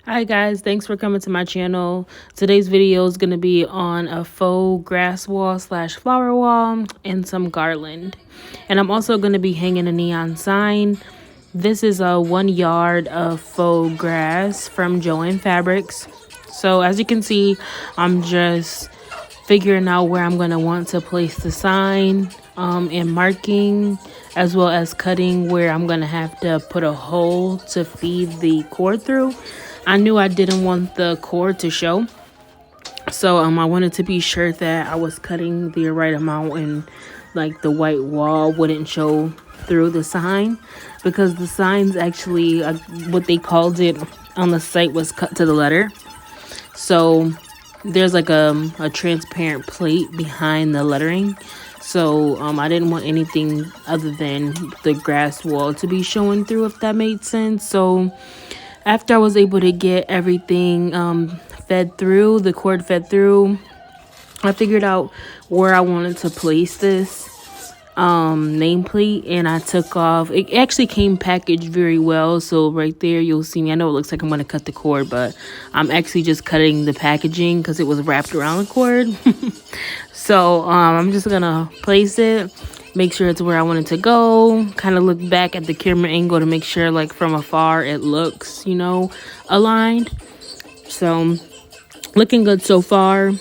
Hi guys, thanks for coming to my channel. Today's video is going to be on a faux grass wall slash flower wall and some garland. And I'm also going to be hanging a neon sign. This is a 1 yard of faux grass from Joann Fabrics. So as you can see, I'm just figuring out where I'm going to want to place the sign and marking, as well as cutting where I'm going to have to put a hole to feed the cord through. I knew I didn't want the cord to show, so I wanted to be sure that I was cutting the right amount and like the white wall wouldn't show through the sign, because the signs actually what they called it on the site was cut to the letter. So there's like a transparent plate behind the lettering. So I didn't want anything other than the grass wall to be showing through, if that made sense. So after I was able to get everything fed through, the cord fed through, I figured out where I wanted to place this nameplate, and I took off. It actually came packaged very well, so right there you'll see me. I know it looks like I'm going to cut the cord, but I'm actually just cutting the packaging because it was wrapped around the cord. So I'm just going to place it, make sure it's where I want it to go, kind of look back at the camera angle to make sure, like, from afar it looks, aligned. So looking good so far.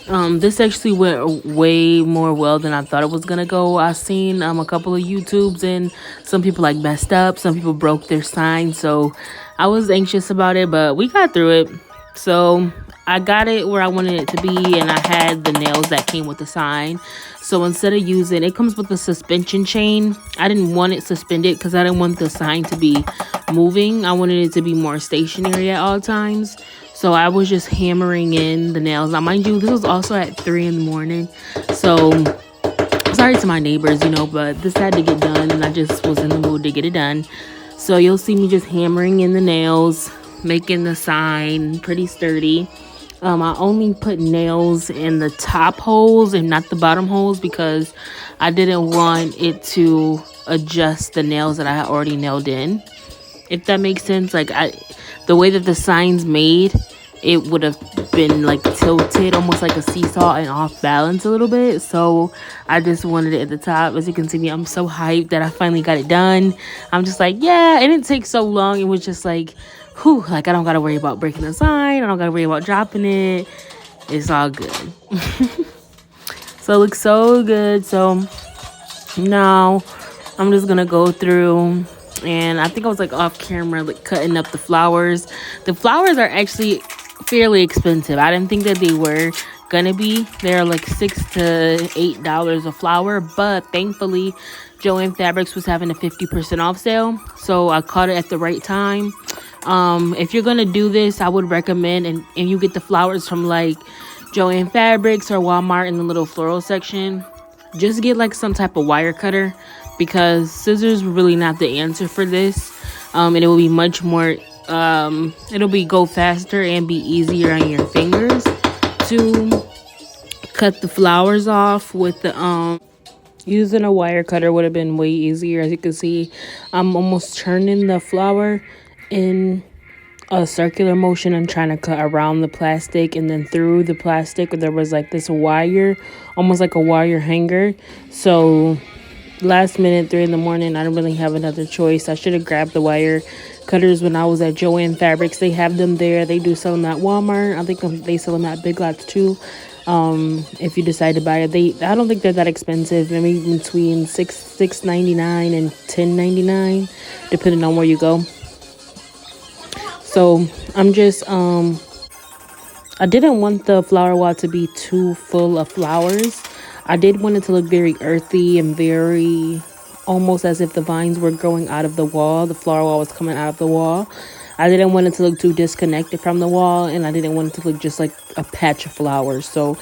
This actually went way more well than I thought it was gonna go. I seen a couple of YouTubes, and some people like messed up, some people broke their sign, so I was anxious about it, but we got through it. So I got it where I wanted it to be, and I had the nails that came with the sign. So instead of using, it comes with a suspension chain. I didn't want it suspended because I didn't want the sign to be moving. I wanted it to be more stationary at all times. So I was just hammering in the nails. Now, mind you, this was also at 3 in the morning. So sorry to my neighbors, but this had to get done, and I just was in the mood to get it done. So you'll see me just hammering in the nails, making the sign pretty sturdy. I only put nails in the top holes and not the bottom holes because I didn't want it to adjust the nails that I had already nailed in, if that makes sense. Like, the way that the sign's made, it would have been like tilted, almost like a seesaw, and off balance a little bit. So I just wanted it at the top. As you can see me, I'm so hyped that I finally got it done. I'm just like, yeah, it didn't take so long. It was just like, whew, like, I don't gotta worry about breaking the sign, I don't gotta worry about dropping it. It's all good. So it looks so good. So now I'm just gonna go through, and I think I was like off camera, like cutting up the flowers. The flowers are actually fairly expensive. I didn't think that they were gonna be. They're like $6 to $8 a flower, but thankfully Joann Fabrics was having a 50% off sale, so I caught it at the right time. If you're gonna do this, I would recommend, and you get the flowers from like Joann Fabrics or Walmart in the little floral section, just get like some type of wire cutter, because scissors were really not the answer for this. And it will be much more it'll be go faster and be easier on your fingers to cut the flowers off with the using a wire cutter would have been way easier. As you can see, I'm almost turning the flower in a circular motion and trying to cut around the plastic and then through the plastic. There was like this wire, almost like a wire hanger. So last minute, 3 in the morning, I didn't really have another choice. I should have grabbed the wire cutters when I was at Joann Fabrics. They have them there. They do sell them at Walmart. I think they sell them at Big Lots too. If you decide to buy it, I don't think they're that expensive. Maybe between $6.99 and $10.99, depending on where you go. So I'm just I didn't want the flower wall to be too full of flowers. I did want it to look very earthy and very almost as if the vines were growing out of the wall. The flower wall was coming out of the wall. I didn't want it to look too disconnected from the wall, and I didn't want it to look just like a patch of flowers. So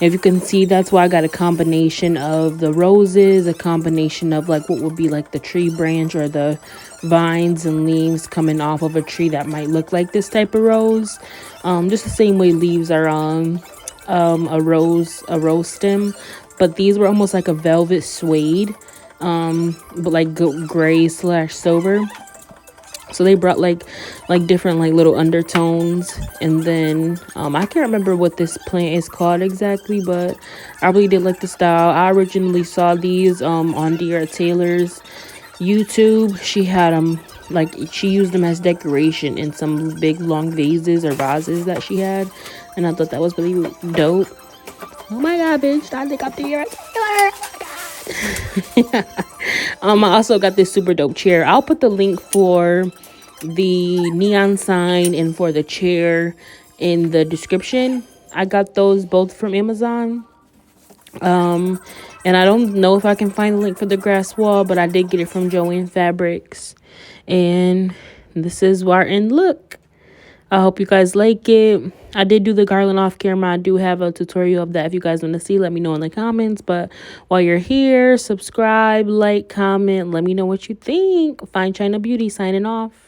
if you can see, that's why I got a combination of the roses, a combination of like what would be like the tree branch or the vines and leaves coming off of a tree that might look like this type of rose. Just the same way leaves are on a rose stem, but these were almost like a velvet suede, but like gray / silver. So they brought like different like little undertones. And then I can't remember what this plant is called exactly, but I really did like the style. I originally saw these on Dear Taylor's YouTube. She had them like, she used them as decoration in some big long vases or vases that she had, and I thought that was really dope. Oh my god, bitch, I think I'm Dear Taylor. Oh my god. I also got this super dope chair. I'll put the link for the neon sign and for the chair in the description. I got those both from Amazon. And I don't know if I can find the link for the grass wall, but I did get it from Joann Fabrics. And this is our end look. I hope you guys like it. I did do the garland off camera. I do have a tutorial of that. If you guys want to see, let me know in the comments. But while you're here, subscribe, like, comment, let me know what you think. Fine China Beauty signing off.